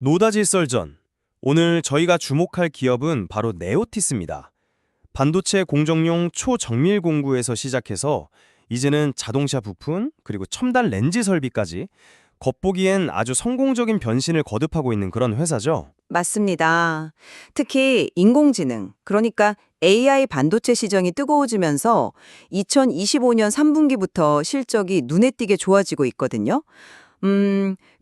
노다지 썰전. 오늘 저희가 주목할 기업은 바로 네오티스입니다. 반도체 공정용 초정밀 공구에서 시작해서 이제는 자동차 부품, 그리고 첨단 렌즈 설비까지 겉보기엔 아주 성공적인 변신을 거듭하고 있는 그런 회사죠. 맞습니다. 특히 인공지능, 그러니까 AI 반도체 시장이 뜨거워지면서 2025년 3분기부터 실적이 눈에 띄게 좋아지고 있거든요.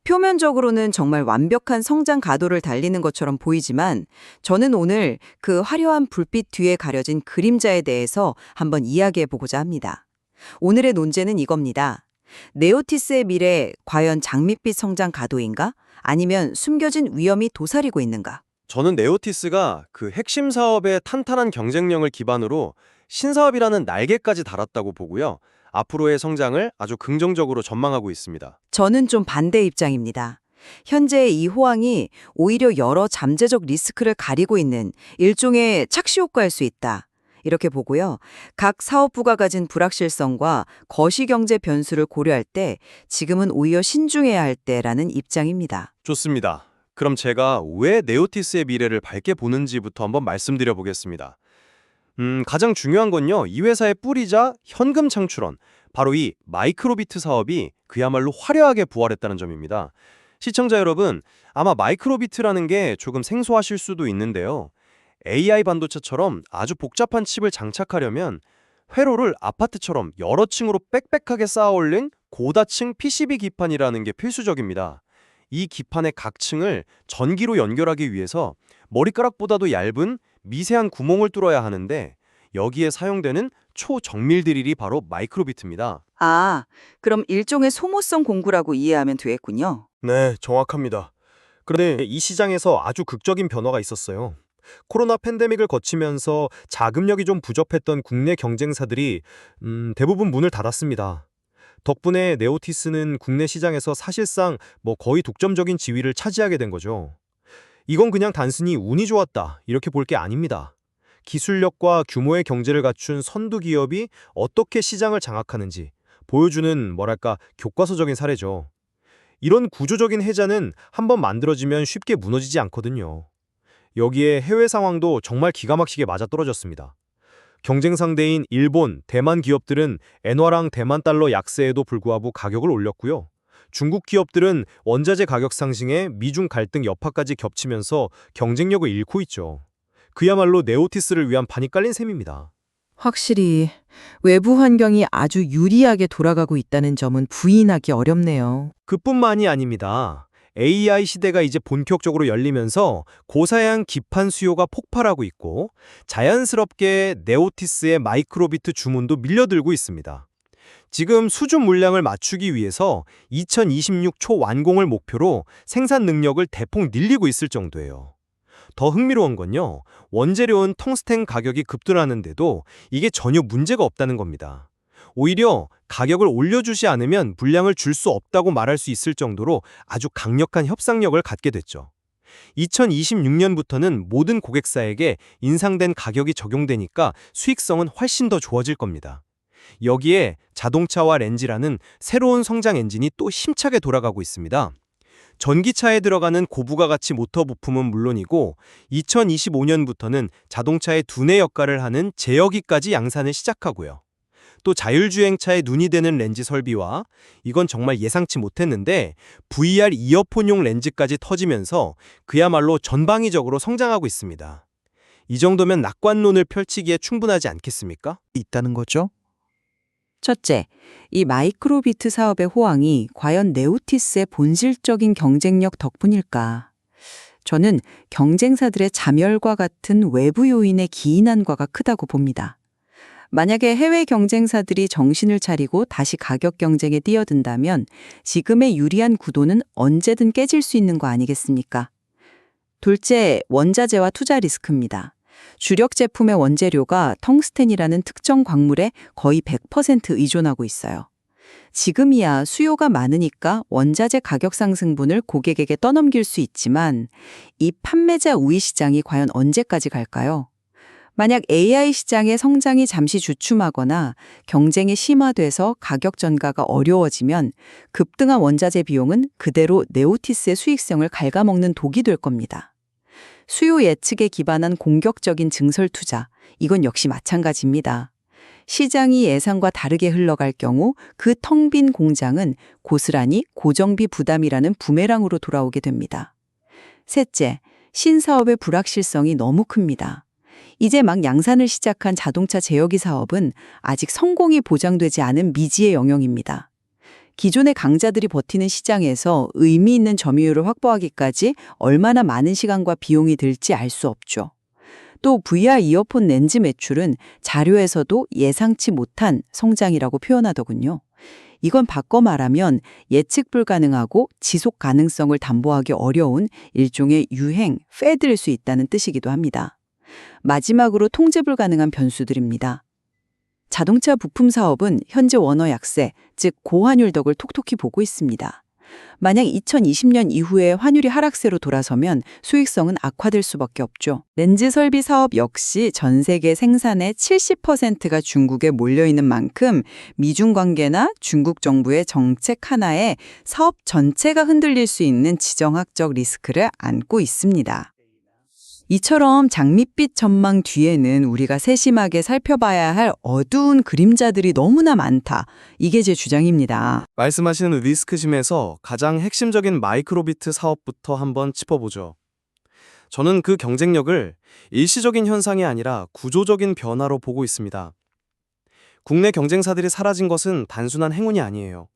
표면적으로는 정말 완벽한 성장 가도를 달리는 것처럼 보이지만 저는 오늘 그 화려한 불빛 뒤에 가려진 그림자에 대해서 한번 이야기해 보고자 합니다. 오늘의 논제는 이겁니다. 네오티스의 미래 과연 장밋빛 성장 가도인가? 아니면 숨겨진 위험이 도사리고 있는가? 저는 네오티스가 그 핵심 사업의 탄탄한 경쟁력을 기반으로 신사업이라는 날개까지 달았다고 보고요. 앞으로의 성장을 아주 긍정적으로 전망하고 있습니다. 저는 좀 반대 입장입니다. 현재 이 호황이 오히려 여러 잠재적 리스크를 가리고 있는 일종의 착시 효과일 수 있다. 이렇게 보고요. 각 사업부가 가진 불확실성과 거시경제 변수를 고려할 때 지금은 오히려 신중해야 할 때라는 입장입니다. 좋습니다. 그럼 제가 왜 네오티스의 미래를 밝게 보는지부터 한번 말씀드려 보겠습니다. 가장 중요한 건요, 이 회사의 뿌리자 현금 창출원, 바로 이 마이크로비트 사업이 그야말로 화려하게 부활했다는 점입니다. 시청자 여러분, 아마 마이크로비트라는 게 조금 생소하실 수도 있는데요. AI 반도체처럼 아주 복잡한 칩을 장착하려면 회로를 아파트처럼 여러 층으로 빽빽하게 쌓아 올린 고다층 PCB 기판이라는 게 필수적입니다. 이 기판의 각 층을 전기로 연결하기 위해서 머리카락보다도 얇은 미세한 구멍을 뚫어야 하는데 여기에 사용되는 초정밀 드릴이 바로 마이크로비트입니다. 아, 그럼 일종의 소모성 공구라고 이해하면 되겠군요. 네, 정확합니다. 그런데 이 시장에서 아주 극적인 변화가 있었어요. 코로나 팬데믹을 거치면서 자금력이 좀 부족했던 국내 경쟁사들이 대부분 문을 닫았습니다. 덕분에 네오티스는 국내 시장에서 사실상 거의 독점적인 지위를 차지하게 된 거죠. 이건 그냥 단순히 운이 좋았다 이렇게 볼 게 아닙니다. 기술력과 규모의 경제를 갖춘 선두 기업이 어떻게 시장을 장악하는지 보여주는 교과서적인 사례죠. 이런 구조적인 해자는 한번 만들어지면 쉽게 무너지지 않거든요. 여기에 해외 상황도 정말 기가 막히게 맞아떨어졌습니다. 경쟁 상대인 일본, 대만 기업들은 엔화랑 대만 달러 약세에도 불구하고 가격을 올렸고요. 중국 기업들은 원자재 가격 상승에 미중 갈등 여파까지 겹치면서 경쟁력을 잃고 있죠. 그야말로 네오티스를 위한 판이 깔린 셈입니다. 확실히 외부 환경이 아주 유리하게 돌아가고 있다는 점은 부인하기 어렵네요. 그뿐만이 아닙니다. AI 시대가 이제 본격적으로 열리면서 고사양 기판 수요가 폭발하고 있고 자연스럽게 네오티스의 마이크로비트 주문도 밀려들고 있습니다. 지금 수준 물량을 맞추기 위해서 2026 초 완공을 목표로 생산 능력을 대폭 늘리고 있을 정도예요. 더 흥미로운 건요, 원재료인 텅스텐 가격이 급등하는데도 이게 전혀 문제가 없다는 겁니다. 오히려 가격을 올려주지 않으면 물량을 줄 수 없다고 말할 수 있을 정도로 아주 강력한 협상력을 갖게 됐죠. 2026년부터는 모든 고객사에게 인상된 가격이 적용되니까 수익성은 훨씬 더 좋아질 겁니다. 여기에 자동차와 렌즈라는 새로운 성장 엔진이 또 힘차게 돌아가고 있습니다. 전기차에 들어가는 고부가가치 모터 부품은 물론이고 2025년부터는 자동차의 두뇌 역할을 하는 제어기까지 양산을 시작하고요. 또 자율주행차에 눈이 되는 렌즈 설비와 이건 정말 예상치 못했는데 VR 이어폰용 렌즈까지 터지면서 그야말로 전방위적으로 성장하고 있습니다. 이 정도면 낙관론을 펼치기에 충분하지 않겠습니까? 있다는 거죠? 첫째, 이 마이크로비트 사업의 호황이 과연 네오티스의 본질적인 경쟁력 덕분일까? 저는 경쟁사들의 자멸과 같은 외부 요인의 기인한과가 크다고 봅니다. 만약에 해외 경쟁사들이 정신을 차리고 다시 가격 경쟁에 뛰어든다면 지금의 유리한 구도는 언제든 깨질 수 있는 거 아니겠습니까? 둘째, 원자재와 투자 리스크입니다. 주력 제품의 원재료가 텅스텐이라는 특정 광물에 거의 100% 의존하고 있어요. 지금이야 수요가 많으니까 원자재 가격 상승분을 고객에게 떠넘길 수 있지만 이 판매자 우위 시장이 과연 언제까지 갈까요? 만약 AI 시장의 성장이 잠시 주춤하거나 경쟁이 심화돼서 가격 전가가 어려워지면 급등한 원자재 비용은 그대로 네오티스의 수익성을 갉아먹는 독이 될 겁니다. 수요 예측에 기반한 공격적인 증설 투자, 이건 역시 마찬가지입니다. 시장이 예상과 다르게 흘러갈 경우 그 텅 빈 공장은 고스란히 고정비 부담이라는 부메랑으로 돌아오게 됩니다. 셋째, 신사업의 불확실성이 너무 큽니다. 이제 막 양산을 시작한 자동차 제어기 사업은 아직 성공이 보장되지 않은 미지의 영역입니다. 기존의 강자들이 버티는 시장에서 의미 있는 점유율을 확보하기까지 얼마나 많은 시간과 비용이 들지 알 수 없죠. 또 VR 이어폰 렌즈 매출은 자료에서도 예상치 못한 성장이라고 표현하더군요. 이건 바꿔 말하면 예측 불가능하고 지속 가능성을 담보하기 어려운 일종의 유행, 패드일 수 있다는 뜻이기도 합니다. 마지막으로 통제 불가능한 변수들입니다. 자동차 부품 사업은 현재 원화 약세, 즉 고환율 덕을 톡톡히 보고 있습니다. 만약 2020년 이후에 환율이 하락세로 돌아서면 수익성은 악화될 수밖에 없죠. 렌즈 설비 사업 역시 전 세계 생산의 70%가 중국에 몰려있는 만큼 미중 관계나 중국 정부의 정책 하나에 사업 전체가 흔들릴 수 있는 지정학적 리스크를 안고 있습니다. 이처럼 장밋빛 전망 뒤에는 우리가 세심하게 살펴봐야 할 어두운 그림자들이 너무나 많다. 이게 제 주장입니다. 말씀하시는 리스크심에서 가장 핵심적인 마이크로비트 사업부터 한번 짚어보죠. 저는 그 경쟁력을 일시적인 현상이 아니라 구조적인 변화로 보고 있습니다. 국내 경쟁사들이 사라진 것은 단순한 행운이 아니에요.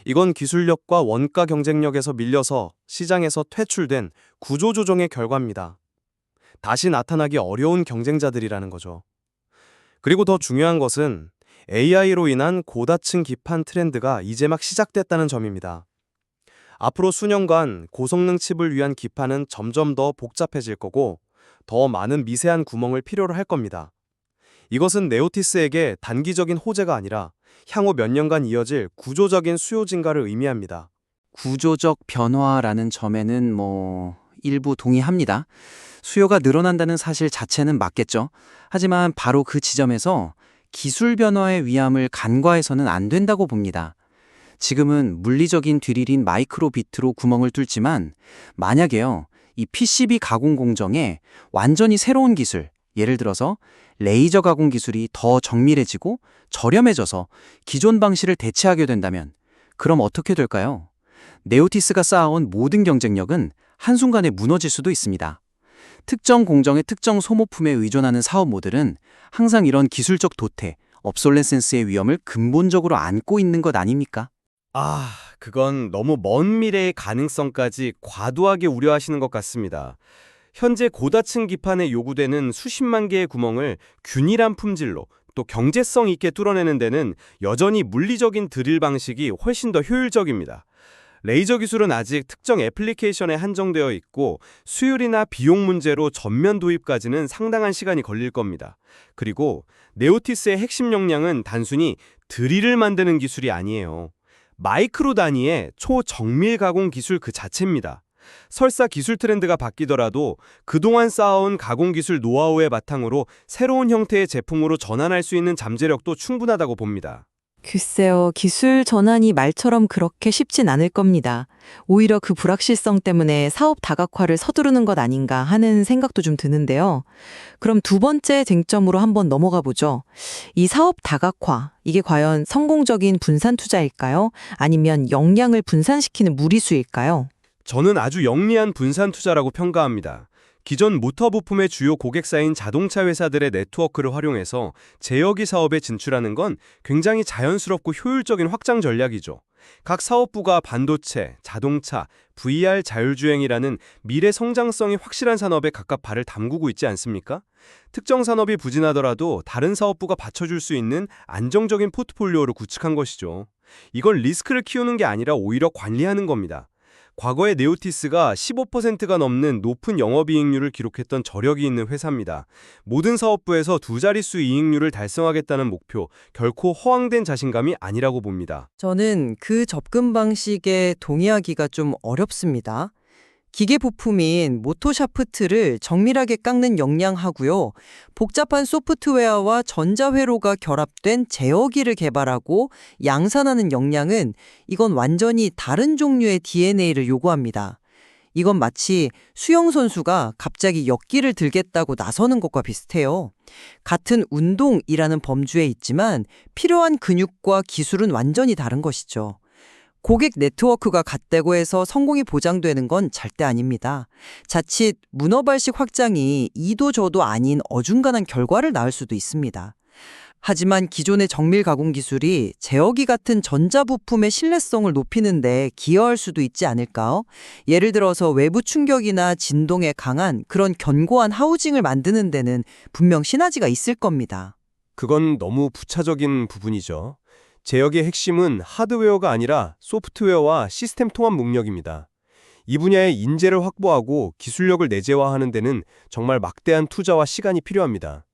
이건 기술력과 원가 경쟁력에서 밀려서 시장에서 퇴출된 구조조정의 결과입니다. 다시 나타나기 어려운 경쟁자들이라는 거죠. 그리고 더 중요한 것은 AI로 인한 고다층 기판 트렌드가 이제 막 시작됐다는 점입니다. 앞으로 수년간 고성능 칩을 위한 기판은 점점 더 복잡해질 거고 더 많은 미세한 구멍을 필요로 할 겁니다. 이것은 네오티스에게 단기적인 호재가 아니라 향후 몇 년간 이어질 구조적인 수요 증가를 의미합니다. 구조적 변화라는 점에는 일부 동의합니다. 수요가 늘어난다는 사실 자체는 맞겠죠. 하지만 바로 그 지점에서 기술 변화의 위험을 간과해서는 안 된다고 봅니다. 지금은 물리적인 뒤틀린 마이크로비트로 구멍을 뚫지만 만약에요, 이 PCB 가공 공정에 완전히 새로운 기술, 예를 들어서 레이저 가공 기술이 더 정밀해지고 저렴해져서 기존 방식을 대체하게 된다면 그럼 어떻게 될까요? 네오티스가 쌓아온 모든 경쟁력은 한순간에 무너질 수도 있습니다. 특정 공정의 특정 소모품에 의존하는 사업 모델은 항상 이런 기술적 도태, 업솔레센스의 위험을 근본적으로 안고 있는 것 아닙니까? 그건 너무 먼 미래의 가능성까지 과도하게 우려하시는 것 같습니다. 현재 고다층 기판에 요구되는 수십만 개의 구멍을 균일한 품질로 또 경제성 있게 뚫어내는 데는 여전히 물리적인 드릴 방식이 훨씬 더 효율적입니다. 레이저 기술은 아직 특정 애플리케이션에 한정되어 있고 수율이나 비용 문제로 전면 도입까지는 상당한 시간이 걸릴 겁니다. 그리고 네오티스의 핵심 역량은 단순히 드릴을 만드는 기술이 아니에요. 마이크로 단위의 초정밀 가공 기술 그 자체입니다. 설사 기술 트렌드가 바뀌더라도 그동안 쌓아온 가공 기술 노하우의 바탕으로 새로운 형태의 제품으로 전환할 수 있는 잠재력도 충분하다고 봅니다. 글쎄요, 기술 전환이 말처럼 그렇게 쉽진 않을 겁니다. 오히려 그 불확실성 때문에 사업 다각화를 서두르는 것 아닌가 하는 생각도 좀 드는데요. 그럼 두 번째 쟁점으로 한번 넘어가 보죠. 이 사업 다각화, 이게 과연 성공적인 분산 투자일까요? 아니면 역량을 분산시키는 무리수일까요? 저는 아주 영리한 분산 투자라고 평가합니다. 기존 모터 부품의 주요 고객사인 자동차 회사들의 네트워크를 활용해서 제어기 사업에 진출하는 건 굉장히 자연스럽고 효율적인 확장 전략이죠. 각 사업부가 반도체, 자동차, VR 자율주행이라는 미래 성장성이 확실한 산업에 각각 발을 담그고 있지 않습니까? 특정 산업이 부진하더라도 다른 사업부가 받쳐줄 수 있는 안정적인 포트폴리오를 구축한 것이죠. 이건 리스크를 키우는 게 아니라 오히려 관리하는 겁니다. 과거에 네오티스가 15%가 넘는 높은 영업이익률을 기록했던 저력이 있는 회사입니다. 모든 사업부에서 두 자릿수 이익률을 달성하겠다는 목표, 결코 허황된 자신감이 아니라고 봅니다. 저는 그 접근 방식에 동의하기가 좀 어렵습니다. 기계 부품인 모토샤프트를 정밀하게 깎는 역량하고요. 복잡한 소프트웨어와 전자회로가 결합된 제어기를 개발하고 양산하는 역량은 이건 완전히 다른 종류의 DNA를 요구합니다. 이건 마치 수영 선수가 갑자기 역기를 들겠다고 나서는 것과 비슷해요. 같은 운동이라는 범주에 있지만 필요한 근육과 기술은 완전히 다른 것이죠. 고객 네트워크가 같다고 해서 성공이 보장되는 건 절대 아닙니다. 자칫 문어발식 확장이 이도 저도 아닌 어중간한 결과를 낳을 수도 있습니다. 하지만 기존의 정밀 가공 기술이 제어기 같은 전자부품의 신뢰성을 높이는데 기여할 수도 있지 않을까요? 예를 들어서 외부 충격이나 진동에 강한 그런 견고한 하우징을 만드는 데는 분명 시너지가 있을 겁니다. 그건 너무 부차적인 부분이죠. 제역의 핵심은 하드웨어가 아니라 소프트웨어와 시스템 통합 능력입니다. 이 분야의 인재를 확보하고 기술력을 내재화하는 데는 정말 막대한 투자와 시간이 필요합니다.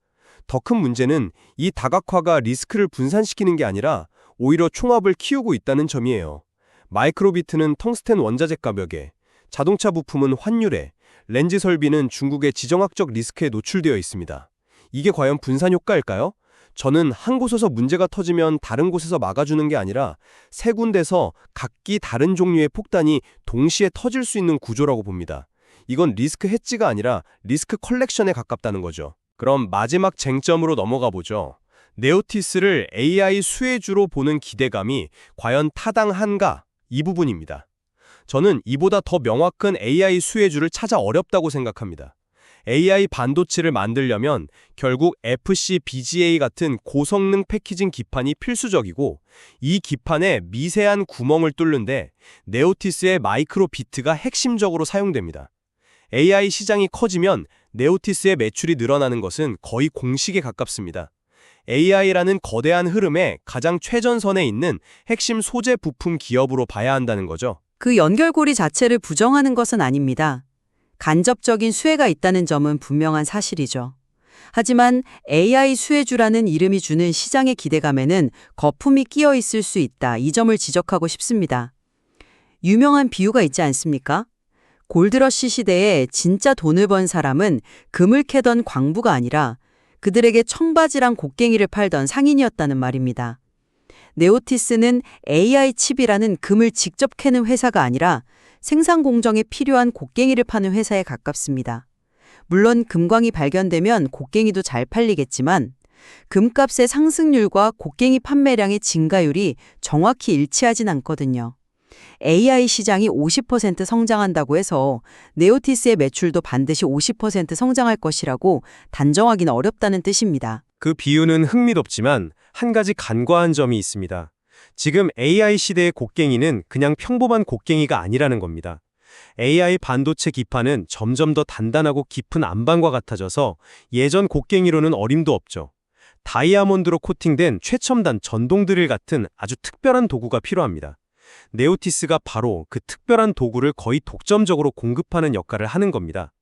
더 큰 문제는 이 다각화가 리스크를 분산시키는 게 아니라 오히려 총합을 키우고 있다는 점이에요. 마이크로비트는 텅스텐 원자재 가격에, 자동차 부품은 환율에, 렌즈 설비는 중국의 지정학적 리스크에 노출되어 있습니다. 이게 과연 분산 효과일까요? 저는 한 곳에서 문제가 터지면 다른 곳에서 막아주는 게 아니라 세 군데서 각기 다른 종류의 폭탄이 동시에 터질 수 있는 구조라고 봅니다. 이건 리스크 해지가 아니라 리스크 컬렉션에 가깝다는 거죠. 그럼 마지막 쟁점으로 넘어가 보죠. 네오티스를 AI 수혜주로 보는 기대감이 과연 타당한가? 이 부분입니다. 저는 이보다 더 명확한 AI 수혜주를 찾아 어렵다고 생각합니다. AI 반도체를 만들려면 결국 FCBGA 같은 고성능 패키징 기판이 필수적이고 이 기판에 미세한 구멍을 뚫는데 네오티스의 마이크로비트가 핵심적으로 사용됩니다. AI 시장이 커지면 네오티스의 매출이 늘어나는 것은 거의 공식에 가깝습니다. AI라는 거대한 흐름의 가장 최전선에 있는 핵심 소재 부품 기업으로 봐야 한다는 거죠. 그 연결고리 자체를 부정하는 것은 아닙니다. 간접적인 수혜가 있다는 점은 분명한 사실이죠. 하지만 AI 수혜주라는 이름이 주는 시장의 기대감에는 거품이 끼어 있을 수 있다. 이 점을 지적하고 싶습니다. 유명한 비유가 있지 않습니까? 골드러시 시대에 진짜 돈을 번 사람은 금을 캐던 광부가 아니라 그들에게 청바지랑 곡괭이를 팔던 상인이었다는 말입니다. 네오티스는 AI 칩이라는 금을 직접 캐는 회사가 아니라 생산 공정에 필요한 곡괭이를 파는 회사에 가깝습니다. 물론 금광이 발견되면 곡괭이도 잘 팔리겠지만 금값의 상승률과 곡괭이 판매량의 증가율이 정확히 일치하진 않거든요. AI 시장이 50% 성장한다고 해서 네오티스의 매출도 반드시 50% 성장할 것이라고 단정하기는 어렵다는 뜻입니다. 그 비유는 흥미롭지만 한 가지 간과한 점이 있습니다. 지금 AI 시대의 곡괭이는 그냥 평범한 곡괭이가 아니라는 겁니다. AI 반도체 기판은 점점 더 단단하고 깊은 안반과 같아져서 예전 곡괭이로는 어림도 없죠. 다이아몬드로 코팅된 최첨단 전동 드릴 같은 아주 특별한 도구가 필요합니다. 네오티스가 바로 그 특별한 도구를 거의 독점적으로 공급하는 역할을 하는 겁니다.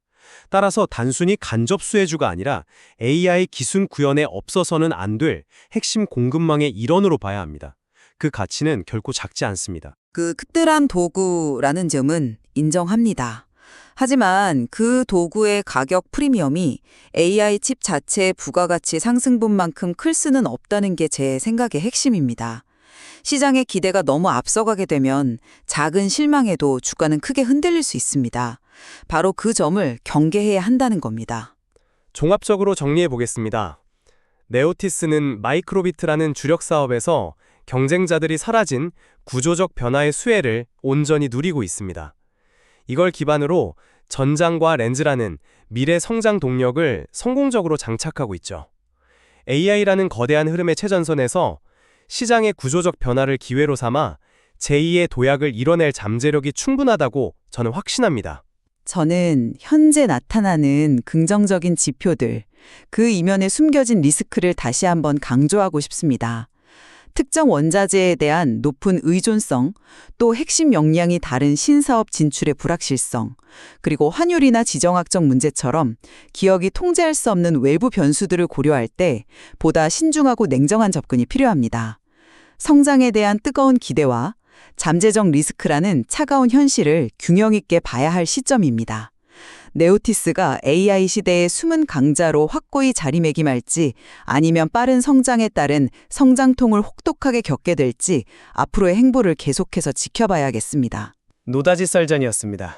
따라서 단순히 간접 수혜주가 아니라 AI 기술 구현에 없어서는 안 될 핵심 공급망의 일원으로 봐야 합니다. 그 가치는 결코 작지 않습니다. 그 특별한 도구라는 점은 인정합니다. 하지만 그 도구의 가격 프리미엄이 AI 칩 자체의 부가가치 상승분만큼 클 수는 없다는 게 제 생각의 핵심입니다. 시장의 기대가 너무 앞서가게 되면 작은 실망에도 주가는 크게 흔들릴 수 있습니다. 바로 그 점을 경계해야 한다는 겁니다. 종합적으로 정리해 보겠습니다. 네오티스는 마이크로비트라는 주력 사업에서 경쟁자들이 사라진 구조적 변화의 수혜를 온전히 누리고 있습니다. 이걸 기반으로 전장과 렌즈라는 미래 성장 동력을 성공적으로 장착하고 있죠. AI라는 거대한 흐름의 최전선에서 시장의 구조적 변화를 기회로 삼아 제2의 도약을 이뤄낼 잠재력이 충분하다고 저는 확신합니다. 저는 현재 나타나는 긍정적인 지표들, 그 이면에 숨겨진 리스크를 다시 한번 강조하고 싶습니다. 특정 원자재에 대한 높은 의존성, 또 핵심 역량이 다른 신사업 진출의 불확실성, 그리고 환율이나 지정학적 문제처럼 기업이 통제할 수 없는 외부 변수들을 고려할 때 보다 신중하고 냉정한 접근이 필요합니다. 성장에 대한 뜨거운 기대와 잠재적 리스크라는 차가운 현실을 균형 있게 봐야 할 시점입니다. 네오티스가 AI 시대의 숨은 강자로 확고히 자리매김할지 아니면 빠른 성장에 따른 성장통을 혹독하게 겪게 될지 앞으로의 행보를 계속해서 지켜봐야겠습니다. 노다지 썰전이었습니다.